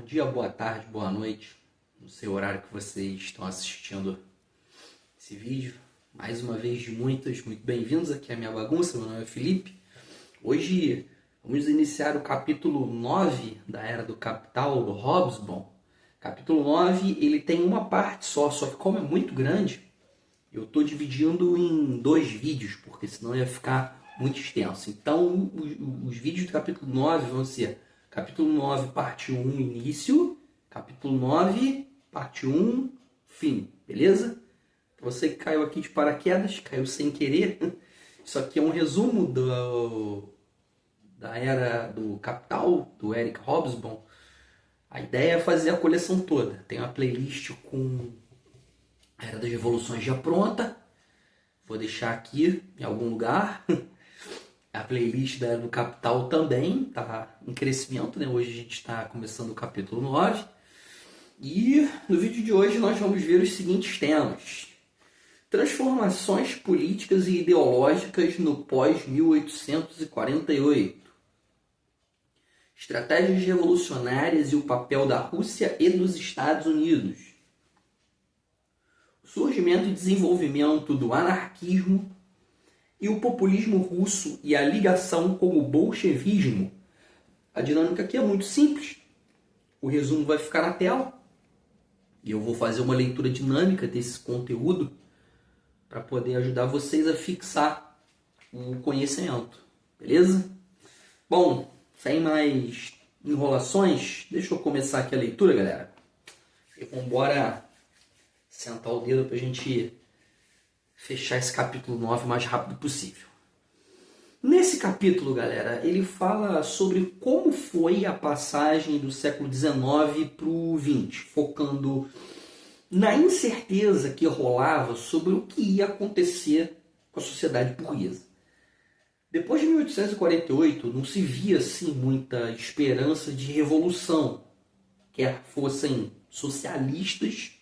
dia, boa tarde, boa noite, no seu horário que vocês estão assistindo esse vídeo. Mais uma vez de muitos, muito bem-vindos aqui à minha bagunça, meu nome é Felipe. Hoje vamos iniciar o capítulo 9 da Era do Capital, do Hobsbawm. Capítulo 9, ele tem uma parte só que como é muito grande, eu estou dividindo em 2 vídeos, porque senão ia ficar muito extenso. Então, os vídeos do capítulo 9 vão ser capítulo 9, parte 1, início, capítulo 9, parte 1, fim, beleza? Você que caiu aqui de paraquedas, caiu sem querer, isso aqui é um resumo da Era do Capital, do Eric Hobsbawm. A ideia é fazer a coleção toda. Tem uma playlist com a Era das Revoluções já pronta. Vou deixar aqui em algum lugar. A playlist da Era do Capital também está em crescimento, né? Hoje a gente está começando o capítulo 9. E no vídeo de hoje nós vamos ver os seguintes temas. Transformações políticas e ideológicas no pós-1848. Estratégias revolucionárias e o papel da Rússia e dos Estados Unidos. O surgimento e desenvolvimento do anarquismo e o populismo russo e a ligação com o bolchevismo. A dinâmica aqui é muito simples. O resumo vai ficar na tela e eu vou fazer uma leitura dinâmica desse conteúdo para poder ajudar vocês a fixar o conhecimento. Beleza? Bom, sem mais enrolações, deixa eu começar aqui a leitura, galera. E vamos embora sentar o dedo para a gente fechar esse capítulo 9 o mais rápido possível. Nesse capítulo, galera, ele fala sobre como foi a passagem do século XIX para o XX, focando na incerteza que rolava sobre o que ia acontecer com a sociedade burguesa. Depois de 1848, não se via assim muita esperança de revolução, quer fossem socialistas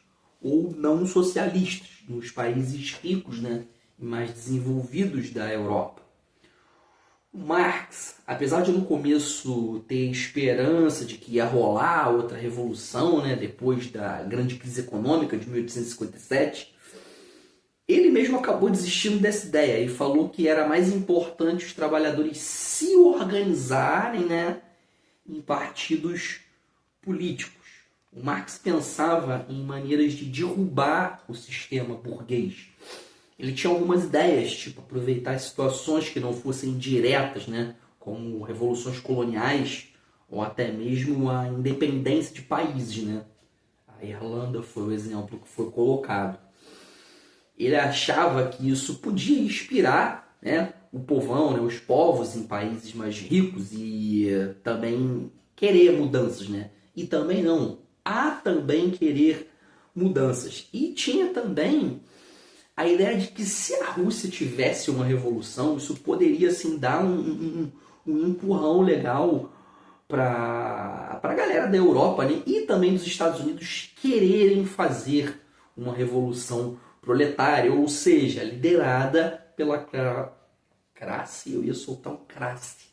ou não socialistas, nos países ricos, né, e mais desenvolvidos da Europa. O Marx, apesar de no começo ter esperança de que ia rolar outra revolução, né, depois da grande crise econômica de 1857, ele mesmo acabou desistindo dessa ideia e falou que era mais importante os trabalhadores se organizarem, né, em partidos políticos. O Marx pensava em maneiras de derrubar o sistema burguês. Ele tinha algumas ideias, tipo aproveitar situações que não fossem diretas, né, como revoluções coloniais ou até mesmo a independência de países, né? A Irlanda foi o exemplo que foi colocado. Ele achava que isso podia inspirar, né, o povão, né, os povos em países mais ricos e também querer mudanças, né? E também não. Há também querer mudanças. E tinha também a ideia de que se a Rússia tivesse uma revolução, isso poderia assim, dar um empurrão legal para a galera da Europa, né? E também dos Estados Unidos quererem fazer uma revolução proletária, ou seja, liderada pela classe, eu ia soltar um classe,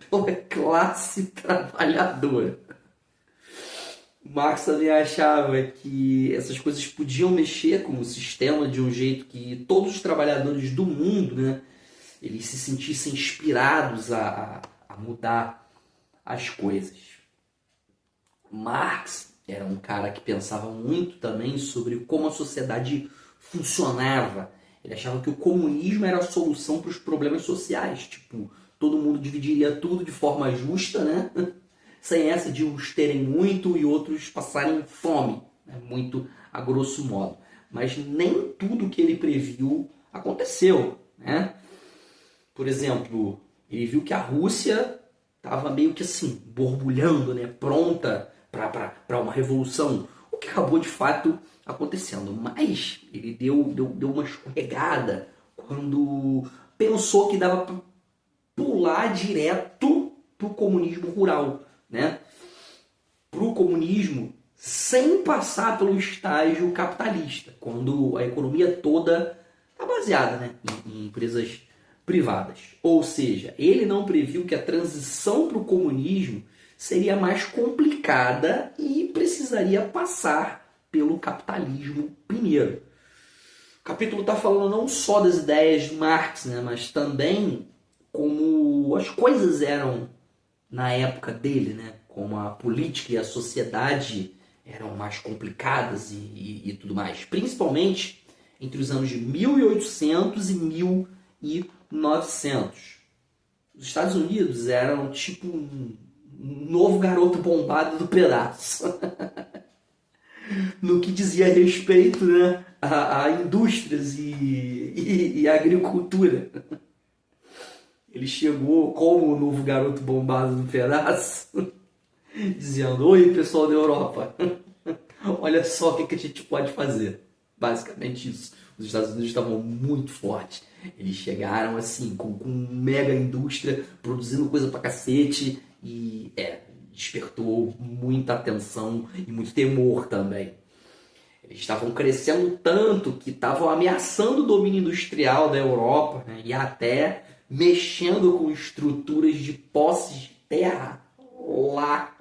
pela classe trabalhadora. Marx também achava que essas coisas podiam mexer com o sistema de um jeito que todos os trabalhadores do mundo, né, eles se sentissem inspirados a mudar as coisas. Marx era um cara que pensava muito também sobre como a sociedade funcionava. Ele achava que o comunismo era a solução para os problemas sociais. Tipo, todo mundo dividiria tudo de forma justa, né? Sem essa de uns terem muito e outros passarem fome, né? Muito a grosso modo. Mas nem tudo que ele previu aconteceu, né? Por exemplo, ele viu que a Rússia estava meio que assim, borbulhando, né? Pronta para uma revolução, o que acabou de fato acontecendo. Mas ele deu uma escorregada quando pensou que dava para pular direto para o comunismo rural, né? Para o comunismo sem passar pelo estágio capitalista, quando a economia toda está baseada, né, em empresas privadas. Ou seja, ele não previu que a transição para o comunismo seria mais complicada e precisaria passar pelo capitalismo primeiro. O capítulo está falando não só das ideias de Marx, né, mas também como as coisas eram na época dele, né, como a política e a sociedade eram mais complicadas e tudo mais. Principalmente entre os anos de 1800 e 1900. Os Estados Unidos eram tipo um novo garoto bombado do pedaço. No que dizia respeito, né, a indústrias e a agricultura. Ele chegou como o novo garoto bombado do pedaço, dizendo: oi, pessoal da Europa, olha só o que a gente pode fazer. Basicamente isso. Os Estados Unidos estavam muito fortes. Eles chegaram assim, com mega indústria, produzindo coisa pra cacete, e despertou muita atenção e muito temor também. Eles estavam crescendo tanto que estavam ameaçando o domínio industrial da Europa, né, e até mexendo com estruturas de posses de terra lá.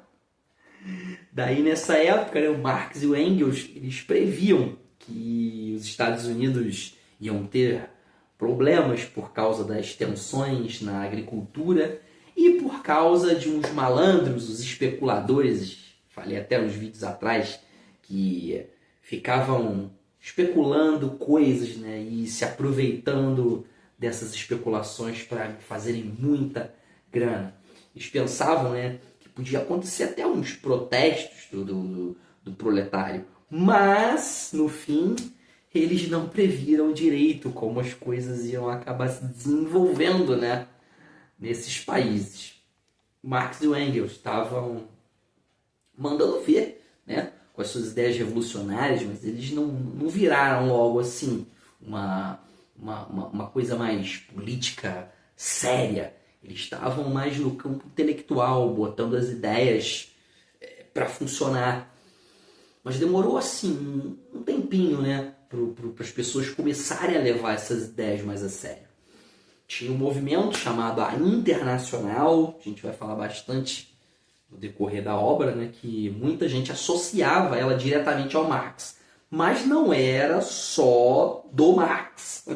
Daí nessa época, né, o Marx e o Engels, eles previam que os Estados Unidos iam ter problemas por causa das tensões na agricultura e por causa de uns malandros, os especuladores, falei até uns vídeos atrás, que ficavam especulando coisas, né, e se aproveitando dessas especulações para fazerem muita grana. Eles pensavam, né, que podia acontecer até uns protestos do proletário, mas no fim eles não previram direito como as coisas iam acabar se desenvolvendo, né, nesses países. Marx e o Engels estavam mandando ver, né, com as suas ideias revolucionárias, mas eles não viraram logo assim uma coisa mais política séria. Eles estavam mais no campo intelectual, botando as ideias para funcionar. Mas demorou assim um tempinho, né, para as pessoas começarem a levar essas ideias mais a sério. Tinha um movimento chamado a Internacional, a gente vai falar bastante no decorrer da obra, né, que muita gente associava ela diretamente ao Marx. Mas não era só do Marx.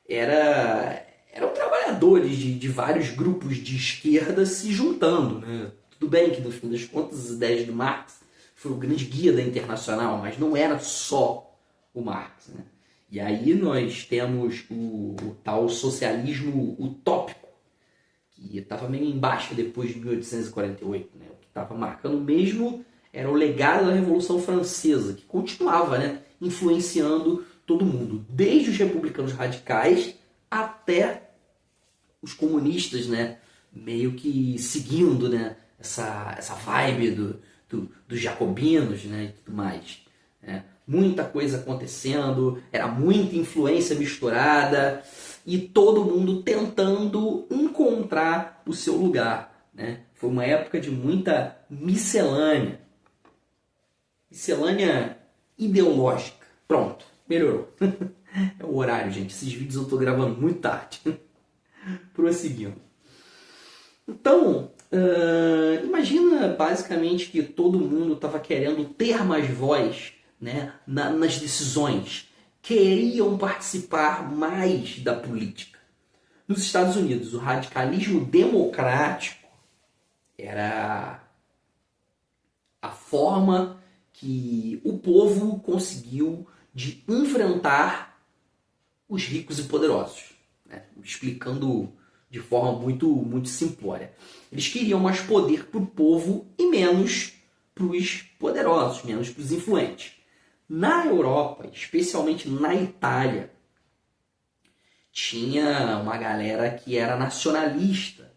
Eram trabalhadores de vários grupos de esquerda se juntando, né? Tudo bem que, no fim das contas, as ideias do Marx foi o grande guia da Internacional, mas não era só o Marx, né? E aí nós temos o tal socialismo utópico, que estava meio embaixo depois de 1848, né? O que estava marcando mesmo era o legado da Revolução Francesa, que continuava, né, influenciando todo mundo, desde os republicanos radicais até os comunistas, né, meio que seguindo, né, essa vibe dos jacobinos, né, e tudo mais. Né? Muita coisa acontecendo, era muita influência misturada e todo mundo tentando encontrar o seu lugar. Né? Foi uma época de muita miscelânea. Miscelânea ideológica. Pronto, melhorou. É o horário, gente. Esses vídeos eu estou gravando muito tarde. Prosseguindo. Então, imagina basicamente que todo mundo estava querendo ter mais voz, né, nas decisões. Queriam participar mais da política. Nos Estados Unidos, o radicalismo democrático era a forma que o povo conseguiu de enfrentar os ricos e poderosos, né? Explicando de forma muito simplória. Eles queriam mais poder para o povo e menos para os poderosos, menos para os influentes. Na Europa, especialmente na Itália, tinha uma galera que era nacionalista.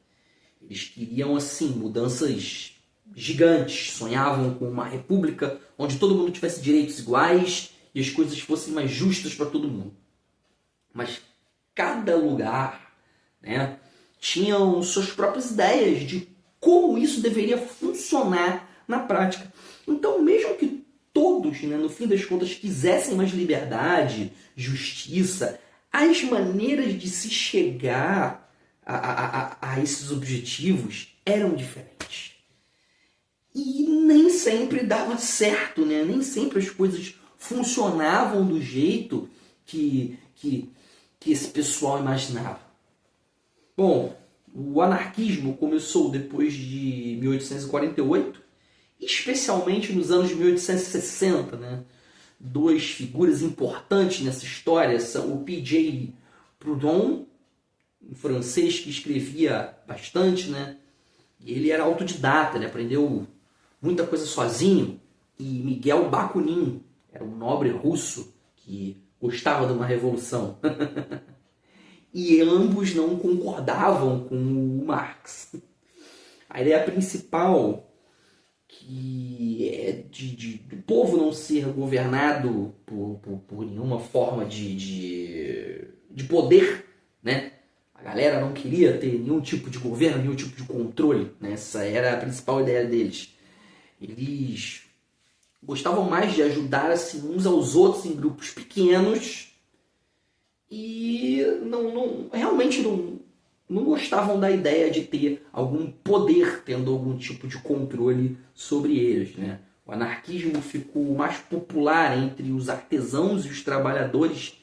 Eles queriam, assim, mudanças gigantes, sonhavam com uma república onde todo mundo tivesse direitos iguais e as coisas fossem mais justas para todo mundo. Mas cada lugar, né, tinham suas próprias ideias de como isso deveria funcionar na prática. Então, mesmo que todos, né, no fim das contas, quisessem mais liberdade, justiça, as maneiras de se chegar a esses objetivos eram diferentes. E nem sempre dava certo, né? Nem sempre as coisas funcionavam do jeito que esse pessoal imaginava. Bom, o anarquismo começou depois de 1848, especialmente nos anos de 1860, né? Duas figuras importantes nessa história são o P.J. Proudhon, um francês que escrevia bastante, né? Ele era autodidata, ele aprendeu muita coisa sozinho. E Miguel Bakunin era um nobre russo que gostava de uma revolução. E ambos não concordavam com o Marx. A ideia principal que é do povo não ser governado por nenhuma forma de poder, né? A galera não queria ter nenhum tipo de governo, nenhum tipo de controle, né? Essa era a principal ideia deles. Eles gostavam mais de ajudar assim, uns aos outros em grupos pequenos e realmente não gostavam da ideia de ter algum poder, tendo algum tipo de controle sobre eles, né? O anarquismo ficou mais popular entre os artesãos e os trabalhadores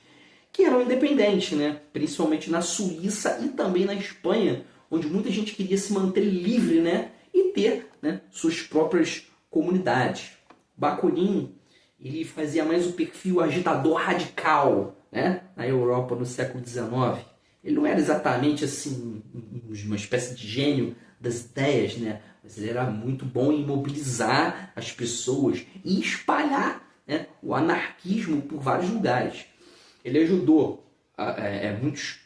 que eram independentes, né? Principalmente na Suíça e também na Espanha, onde muita gente queria se manter livre, né? E ter, né, suas próprias comunidades. Bakunin, ele fazia mais o perfil agitador radical, né? Na Europa no século XIX. Ele não era exatamente assim uma espécie de gênio das ideias, né? Mas ele era muito bom em mobilizar as pessoas e espalhar, né, o anarquismo por vários lugares. Ele ajudou muitos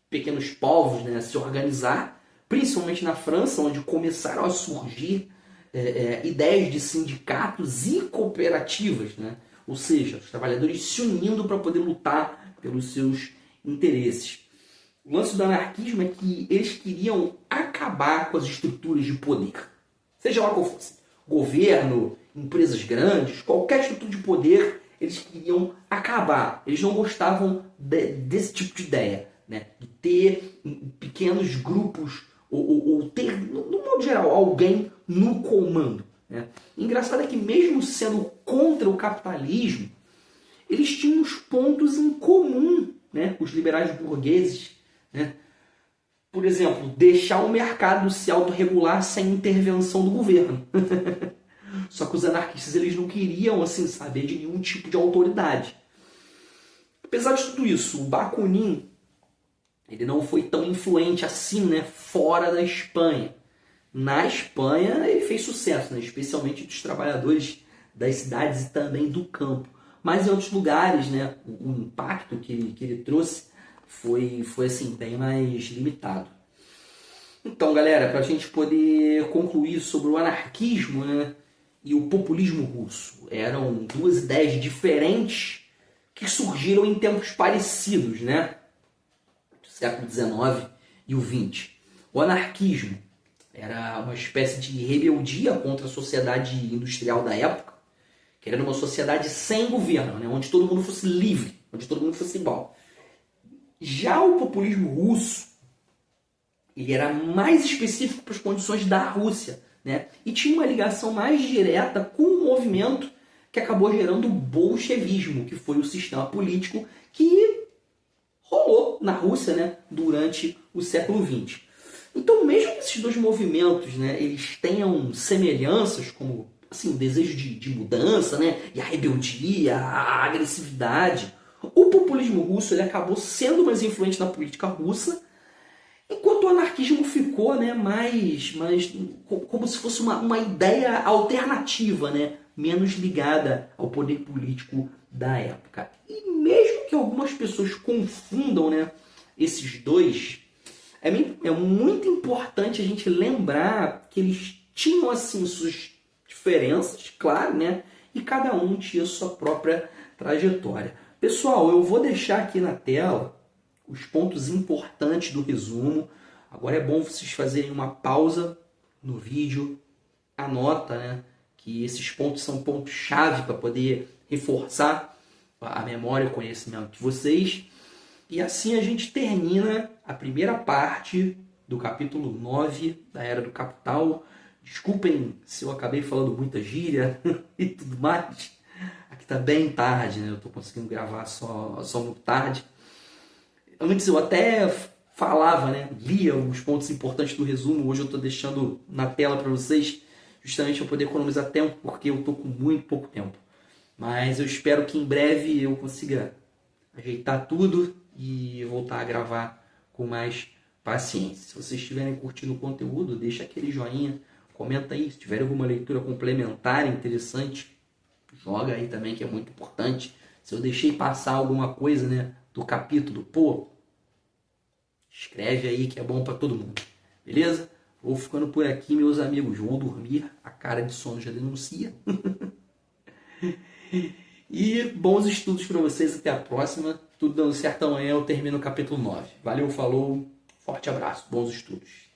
pequenos povos, né, a se organizar, principalmente na França, onde começaram a surgir ideias de sindicatos e cooperativas, né? Ou seja, os trabalhadores se unindo para poder lutar pelos seus interesses. O lance do anarquismo é que eles queriam acabar com as estruturas de poder. Seja lá qual fosse. Governo, empresas grandes, qualquer estrutura de poder, eles queriam acabar. Eles não gostavam desse tipo de ideia, né? De ter pequenos grupos ou ter, no modo geral, alguém no comando, né? Engraçado é que mesmo sendo contra o capitalismo, eles tinham uns pontos em comum, né, com os liberais burgueses, né? Por exemplo, deixar o mercado se autorregular sem intervenção do governo. Só que os anarquistas eles não queriam assim, saber de nenhum tipo de autoridade. Apesar de tudo isso, o Bakunin ele não foi tão influente assim, né, fora da Espanha. Na Espanha ele fez sucesso, né, especialmente dos trabalhadores das cidades e também do campo. Mas em outros lugares, né, o impacto que ele trouxe foi assim, bem mais limitado. Então, galera, para a gente poder concluir sobre o anarquismo, né, e o populismo russo, eram duas ideias diferentes que surgiram em tempos parecidos, né, do século XIX e o XX. O anarquismo era uma espécie de rebeldia contra a sociedade industrial da época, que era uma sociedade sem governo, né, onde todo mundo fosse livre, onde todo mundo fosse igual. Já o populismo russo, ele era mais específico para as condições da Rússia, né? E tinha uma ligação mais direta com o movimento que acabou gerando o bolchevismo, que foi o sistema político que rolou na Rússia, né, durante o século XX. Então, mesmo que esses dois movimentos, né, eles tenham semelhanças, como assim, o desejo de mudança, né, e a rebeldia, a agressividade, o populismo russo ele acabou sendo mais influente na política russa, enquanto o anarquismo ficou, né, mais como se fosse uma ideia alternativa, né, menos ligada ao poder político da época. E mesmo que algumas pessoas confundam, né, esses dois, é muito importante a gente lembrar que eles tinham assim suas diferenças, claro, né, e cada um tinha sua própria trajetória. Pessoal, eu vou deixar aqui na tela os pontos importantes do resumo. Agora é bom vocês fazerem uma pausa no vídeo, anota, né, que esses pontos são pontos-chave para poder reforçar a memória e o conhecimento de vocês. E assim a gente termina a primeira parte do capítulo 9 da Era do Capital. Desculpem se eu acabei falando muita gíria e tudo mais. Aqui tá bem tarde, né? Eu tô conseguindo gravar só muito tarde. Antes eu até falava, né? Lia os pontos importantes do resumo. Hoje eu tô deixando na tela para vocês, justamente para poder economizar tempo, porque eu tô com muito pouco tempo. Mas eu espero que em breve eu consiga ajeitar tudo e voltar a gravar com mais paciência. Se vocês estiverem curtindo o conteúdo, deixa aquele joinha, comenta aí. Se tiver alguma leitura complementar interessante, joga aí também, que é muito importante. Se eu deixei passar alguma coisa, né, do capítulo, pô, escreve aí que é bom para todo mundo. Beleza? Vou ficando por aqui, meus amigos. Vou dormir. A cara de sono já denuncia. E bons estudos para vocês. Até a próxima. Tudo dando certo amanhã. Eu termino o capítulo 9. Valeu, falou. Forte abraço. Bons estudos.